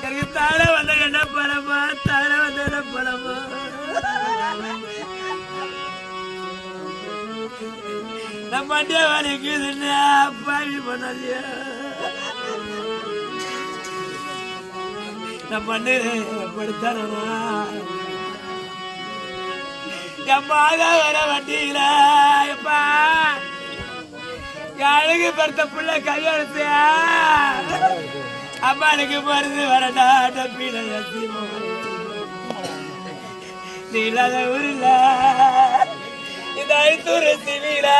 எனக்கு தாழ வந்த என்ன பழமா தாழ வந்த என்ன பழமா நம்ம மண்டிய வலிக்குதுன்னு அப்பாவி பண்ணலையா நம்ம பண்ணு படுத்தானா எம்மாக வர வண்டியில எப்பா அழகு படுத்த புள்ள கையெழுத்தியா அம்மானுக்கு மருந்து வரடா டப்பீன நீ இல்லாத ஊரில் இந்த ஐத்தூர் சிவிலா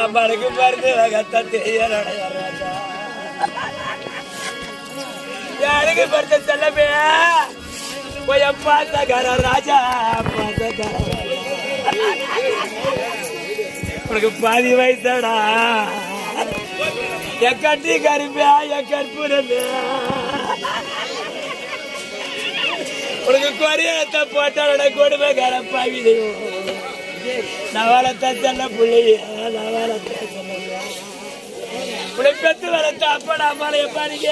அம்மானுக்கு மருந்து வகத்த தெரியலடா அழகு படுத்த செல்லமே போய் பாசகார ராஜா பாசகார உனக்கு பாதி வயசடா என் கட்டி கருப்பியா என் கற்பூரமே உனக்கு கொரியத்தை போட்டாலோட கொடுமைக்கார பாவி நான் வளர்த்த செல்ல புள்ளைய நான் வளர்த்த உனக்கு பெத்து வளர்த்த அப்படா மலைய பாருங்க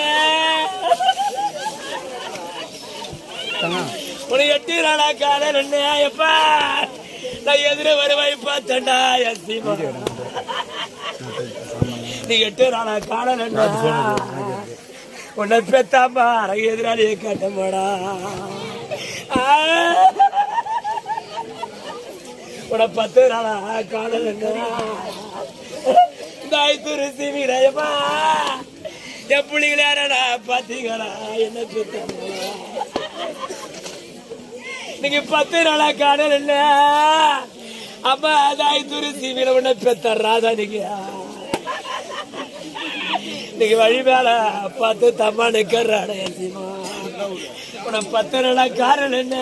உனக்கு 8 நாளா காலையில் எப்பா நான் எதிர வருவாய் பார்த்தண்டா எஸ்மா நீ 8 நாளா காலையில் உன்னை பெத்தாம்பா எதிராளியை கட்டமாடா உன 10 நாளா காலையில் இந்த ஐத்தூர் சிவிரையம்மா என் புள்ளிகள் யாரடா பாத்தீங்களா என்ன பெத்த நீங்க 10 நாளா காணல இல்ல அம்மா அதாய் துருசி விட பெத்தர்றாதா நீங்க வழி மேல பார்த்து தம்மா நிக்கிறாட உன 10 நாளா காரணம் என்ன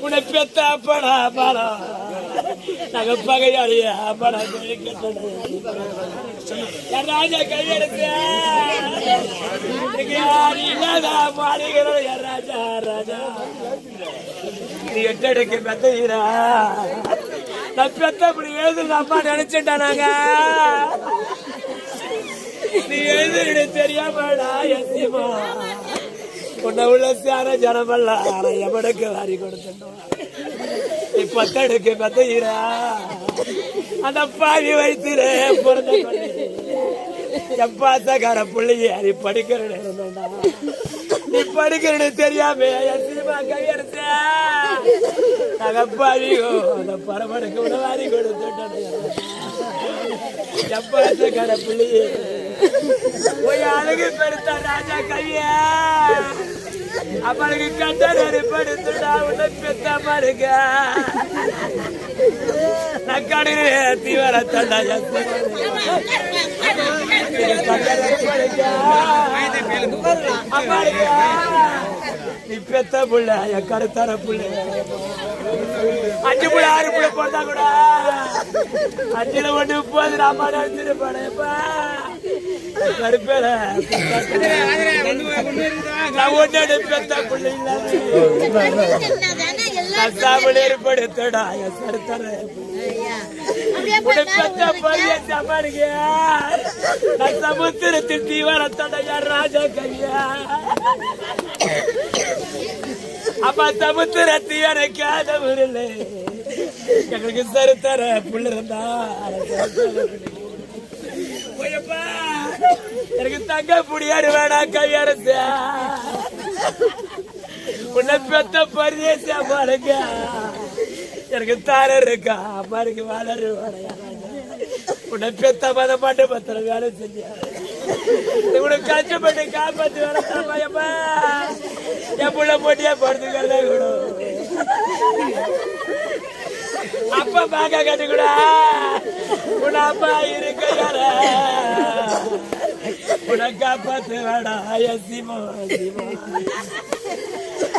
உன்னை பெத்த அப்படா பாடம் நாங்க பகையாளியா அப்படா ராஜா கையெடுத்த இல்லாத மாளிகளோ ராஜா ராஜா நீ எட்டடைக்கு பெத்தீரா நான் பெத்த அப்படி எழுதுல அம்மா நினைச்சுட்டா நாங்க நீ எழுதுன்னு தெரியாமடா எத்தியமா உன்னை உள்ள சார ஜனமல்ல எவனுக்கு வாரி கொடுத்துட்டோம் நீ 10 அடுக்கு பெத்தீரா அந்த பாவி வைத்திர பிறந்த எப்பாசக்கார பிள்ளைய நீ படிக்கிற நேரம் நீ படிக்கிறது தெரியாம கையெடுத்த நாங்க பாவியோ அந்த பரமனுக்கு உணவாரி கொடுத்துட்டோம் எப்பாசக்கார பிள்ளைய போய் அழகு பெருத்த ராஜா கைய அவனுக்கு கண்டனு படுத்துடா உன்னை பெத்த பாருங்க நக்காடு தீவிர தண்டா நீ பெத்த புள்ள என் கருத்தர புள்ள 5 புள்ள 6 புள்ள போட்டா கூட 5ல 1 30 ராமா நினைச்சிட்டு போனேப்பா கருப்பேல நான் ஒன்னு பெத்த புள்ள இல்ல ஏற்படுத்தடா என் கருத்தர சமுத்திரத்தில் தீவிரத்தடைய ராஜா கையா அப்ப சமுத்திரத்தி எனக்காத ஊரில் எங்களுக்கு சருத்தர புள்ள இருந்தா எனக்கு தங்க புடியாரு வேணா கையரச உன்னை பெத்த பரிதேசியா பாருங்க எனக்கு தார இருக்கா பாருங்க வளரு உன்னை பெத்த மத மாட்ட பத்திர வேலை செஞ்சா உனக்கு கஷ்டப்பட்டு காப்பாத்து வேலைப்பா என் புள்ள போட்டியா படுத்துக்கிறதா கூட அப்பா பாக்க கட்டுக்கூடா உன் அப்பா இருக்க உன்னை காப்பாத்து வேடா சீமா சீமா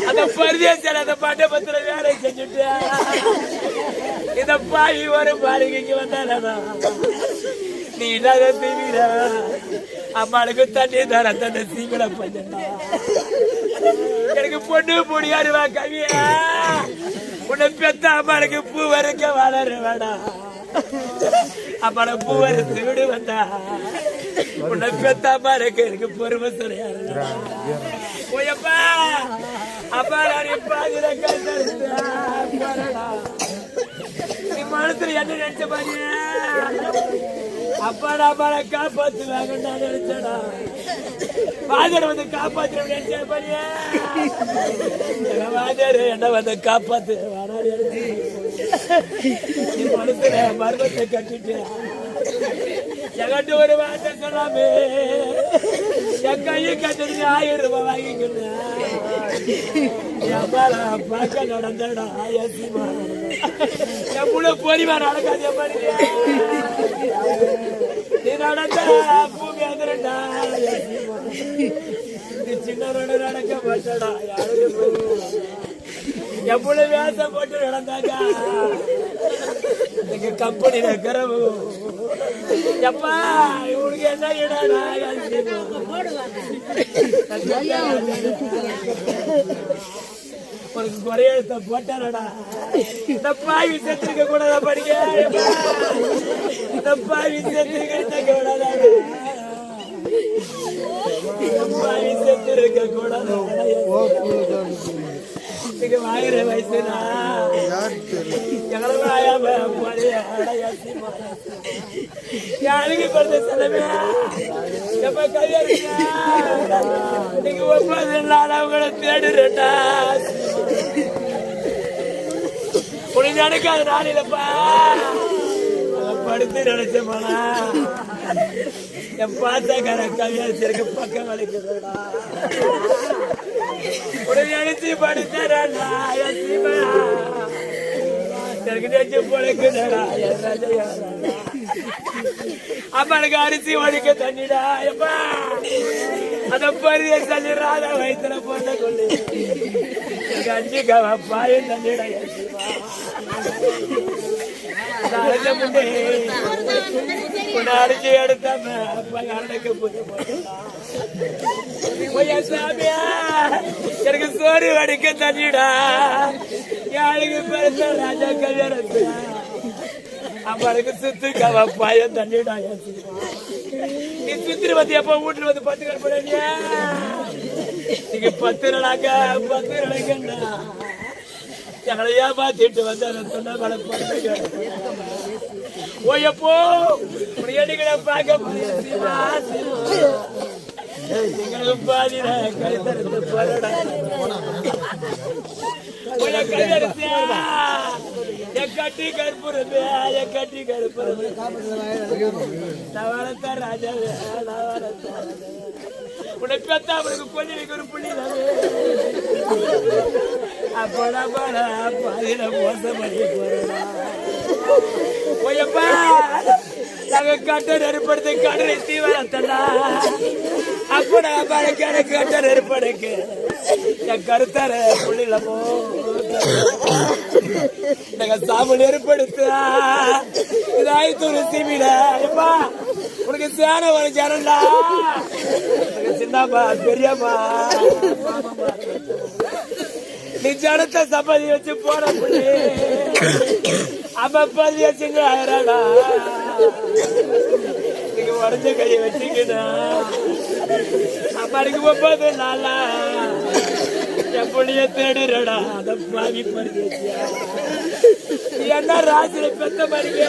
அந்த பரிதேசியால அந்த பாட்ட பத்திர வேலை செஞ்சுட்டா இந்த பாவி ஒரு பாருங்க வந்தாடா நீ இல்லாத தீவிர அம்மாளுக்கு தண்ணி தர தண்ணி சீக்கிர பஞ்சா எனக்கு பொண்ணு முடியாருவா கவியா உன்னை பெத்த அம்மாளுக்கு பூ வரைக்க வளர வேடா அம்மாள பூ வரைத்து விடு வந்தா உன்னை பெத்தாமா இருக்கு எனக்கு பொறுமை சொல்லியாரு போயப்பா அப்பா நான் பாதிர நீ மனசுல என்ன நினைச்ச பாரு அப்பாடா அப்பாட காப்பாத்துவாங்க நான் நினைச்சடா பாதர் வந்து காப்பாத்து நினைச்ச பாரு பாதர் என்ன வந்து காப்பாத்து மனசுல மர்மத்தை கட்டிட்டு என்கிட்ட ஒரு வார்த்தை சொல்லாமே என் கையை கட்டுறது 1000 ரூபாய் வாங்கிக்கணும் பார்க்க நடந்தடா என் முழு பொறிவா நடக்காது மாதிரி நீ நடந்த பூமி வந்துடா நீ சின்னரோட நடக்க மாட்டடா யாருக்கு எவ்வளவு வேஷம் போட்டு நடந்தாங்க நீங்க கம்பெனியில இருக்கிறவு எப்பா இவனுக்கு என்ன இடா உனக்கு குறையெழுத்த போட்டாரடா இந்த பாவி செத்துருக்க கூடாதா படிக்க இந்த பாவி செத்துருக்க கூடாதா பாவி செத்துருக்க கூடாதா வாங்குற வயசுனா யாருக்கு கொடுத்த செலவே எப்ப கையெழுத்தா நீங்க 9 நாள் அவங்கள தேடுறா உனக்கு நடக்காத நாளிலப்பா படுத்து நினைச்சமானா என் பாத்தாக்கார கவியாச்சிருக்கு பக்கம் வலிக்குதுடா உடனே நினைச்சு படுத்தாரா எனக்கு நெஞ்சு பொழைக்குதடா என் ராஜையா அப்பனுக்கு அரிசி ஒழிக்க தண்ணிடா எப்பா அத பரிய தள்ளிடாத வயிற்றுல போட்ட கொள்ளு எனக்கு 5 கவ பாயும் தண்ணிடா முன்னே உன்னை அரிசி எடுத்தாம அரணைக்கு சாமியா எனக்கு சோறு வடிக்க தண்ணிடா யாருக்கு பெருச ராஜா கல்யாணத்து அவனுக்கு சுத்து கவ பாயம் தண்ணிடா நீ சுத்திரி வந்து எப்ப வீட்டுல வந்து 10 கற்பனையா நீங்க 10 நாளாக்கா 10 நாளைக்குன்னா எங்களை ஏமாத்திட்டு வந்து அதை சொன்ன மழை ஓயப்போ எடிகளை பார்க்க எங்களுக்கு பாதிர கைத்தரத்து போறடா கட்டி கற்புறது கட்டி கற்புறது நவரத்த ராஜாவே உனக்கு பெத்தா அவனுக்கு கொஞ்சம் ஒரு புள்ளி அப்படா படா பாதிர மோசம் பண்ணி போறடா ஓயப்பா நாங்க கட்டர் ஏற்படுத்தி கடலை தீவிரத்தா அப்படா பழக்கான கட்டர் ஏற்படுக்கு என் கருத்தார புள்ளிலமோ நாங்க சாமல் ஏற்படுத்தா இதாயத்தூர் சிமிடா எப்பா உனக்கு சேன ஒரு ஜனண்டா சின்னம்மா பெரியம்மா நீ ஜனத்தை சப்பாதி வச்சு போற புள்ளி அப்ப வச்சுங்க ஆயிராடா நீங்க உடஞ்ச கையை வச்சுக்கணா அம்மாடிக்கு 9 நாளா என் புள்ளிய தேடுறடா அத பாவி பறிச்சியா என்ன ராஜில பெத்த மறிக்க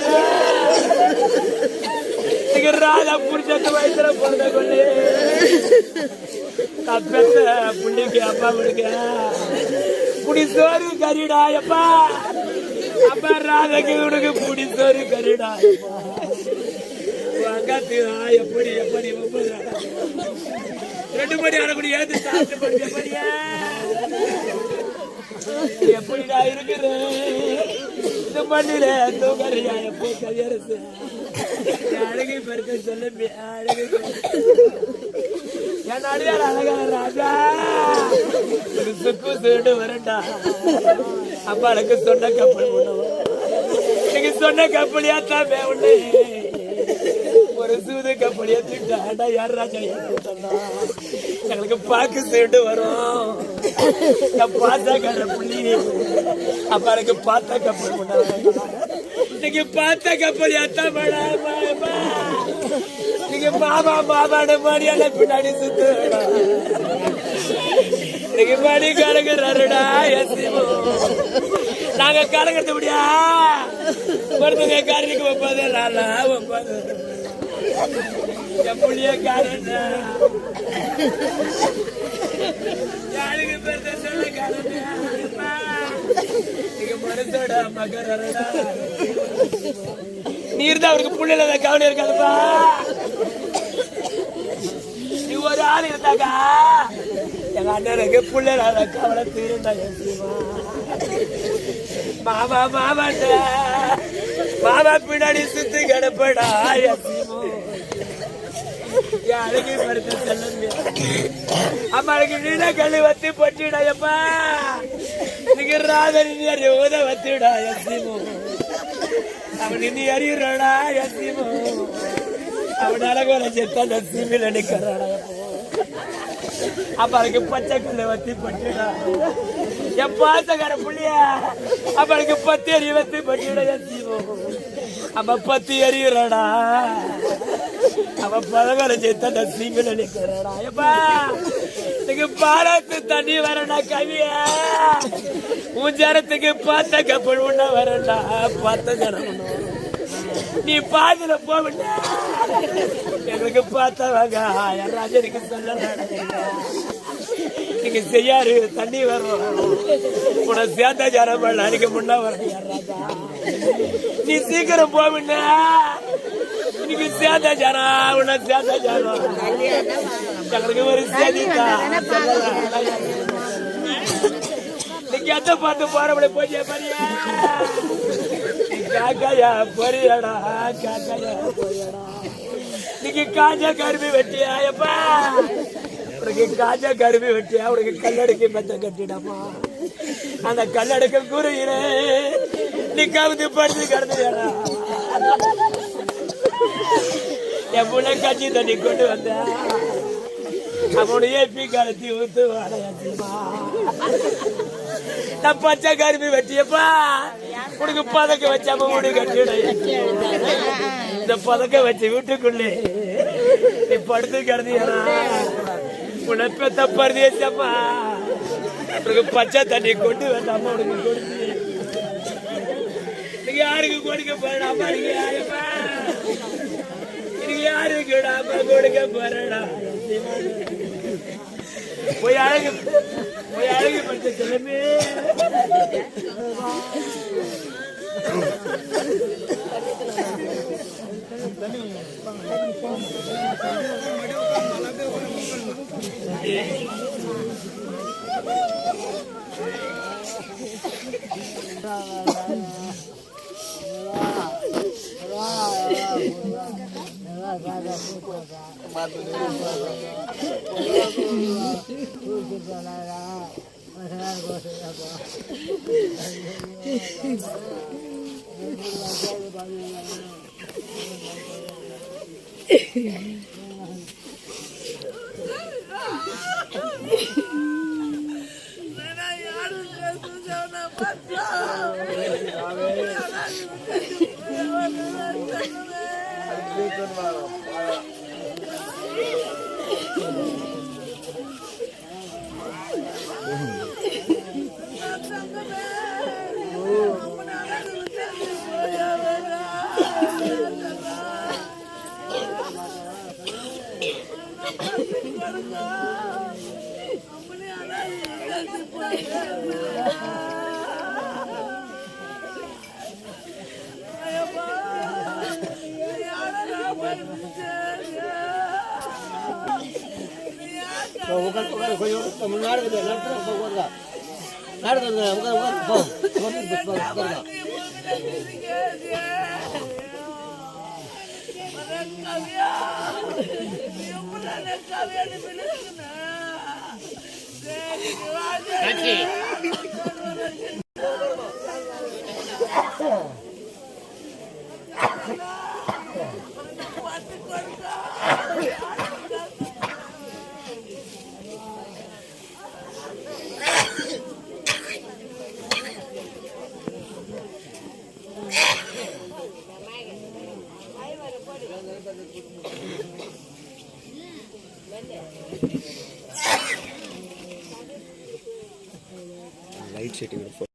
நீங்க ராஜா புரிச்சத்து வயசுல பிறந்த கொள்ளு பெத்த புள்ளிக்கு அப்பா கொடுக்க புடி சோறு கறிடா எப்பா அப்பா ராதைக்கு உனக்கு புடி சோறு கறிடா எப்படி எப்படி 2 மணி ஆனக்கூடிய ஏது சாப்பிட்டு எப்படியா எப்படிடா இருக்குது இந்த மண்ணில தூக்கறியா எப்போ கவியரசு அழகை பெருக்க சொல்ல அழகை என் அடியார் அழகான ராஜா சுக்கு சுண்டு வரண்டா அப்பா எனக்கு சொன்ன கப்பல் பண்ணுவோம் நீங்க சொன்ன கப்பலியா தான் உண்டு ஒரு சூது கப்பலியா திட்டாண்டா யார் ராஜா எங்களுக்கு பாக்கு சுண்டு வரும் பார்த்தா கற புள்ளி அப்பா எனக்கு பார்த்தா கப்பல் பண்ண இன்னைக்கு பார்த்த கப்பலியா தான் நீங்க மாமா மாமாட மாதிரியான பின்னாடி சுத்து நீங்க மணி கலங்குறாருடா எசிமோ நாங்க கலங்கிறது முடியா ஒருத்தங்க காரணிக்கு ஒப்பாது நாளா ஒப்பாது என் புள்ளிய காரண யாருக்கு பெருத்த சொல்ல காரண நீங்க மனசோட மகரடா நீர் தான் அவருக்கு புள்ளில கவனம் இருக்காதுப்பா நீ ஒரு ஆள் இருந்தாக்கா எங்க அண்ணனுக்கு புள்ளில கவலை தீருந்தா மாமா மாமாட்ட மாமா பின்னாடி சுத்தி கிடப்படா யாருக்கு படுத்து செல்லுங்க அம்மாளுக்கு நீட கழி வத்தி பொட்டிடாயப்பா நீங்க ராதனி அறிவுத வத்திடா எசிமோ அவன் இனி அறிவுறாடா எசிமோ அவன் அழகான செத்த சீமில் நிக்கிறாடா அம்மாளுக்கு பச்சை கல்லு வத்தி பொட்டிடா என் பாசக்கார புள்ளியா அவளுக்கு 10 எரி வத்தி பொட்டிடா எசிமோ அவ 10 எரியுறாடா அவ பழகான செத்த சீமில் நிக்கிறாடா எப்பா நீங்க பாரத்து தண்ணி வரண்டா கவியா உன் ஜனத்துக்கு பார்த்த கப்பல் உண்ண வரண்டா பார்த்த ஜனம் நீ பாதில போவண்டா எங்களுக்கு பார்த்தவங்க ராஜனுக்கு சொல்ல நீங்க செய்யாரு தண்ணி வரும் உன சேர்ந்த ஜனம் அன்னைக்கு முன்னா வர நீ சீக்கிரம் போவண்டா இன்னைக்கு சேர்ந்த ஜனம் உன சேர்ந்த ஜனம் எங்களுக்கு ஒரு செய்தித்தா நீங்க எந்த பார்த்து போறவளை போய் பரியா காக்காயா பொரியடா காக்காயா பொரியடா நீங்க காஞ்ச கரும்பி வெட்டியா எப்பா உனக்கு காஞ்ச கரும்பி வெட்டியா உனக்கு கல்லடுக்கு மெத்த கட்டிடாமா அந்த கல்லடுக்க கூறுகிறே நீ கவுந்து படுத்து கிடந்துடா என் புள்ள கட்சி தண்ணி கொண்டு வந்த அவனுடைய ஏப்பி காலத்தி ஊத்து வாடையாச்சுமா நான் பச்சை கரும்பி வெட்டியப்பா உனக்கு பதக்க வச்சாம வீடு கட்டிட இந்த பதக்க வச்சு வீட்டுக்குள்ளே நீ படுத்து கிடந்தீனா உன்னை பெத்த பரதேசம்மா உனக்கு பச்சை தண்ணி கொண்டு வந்தாம உனக்கு கொடுத்து நீங்க யாருக்கு கொடுக்க போறடாமா நீங்க யாருப்பா நீங்க யாருக்கு கொடுக்க போறடா போய் அழகு படுத்த செல்லமே லைட் செட்டிங்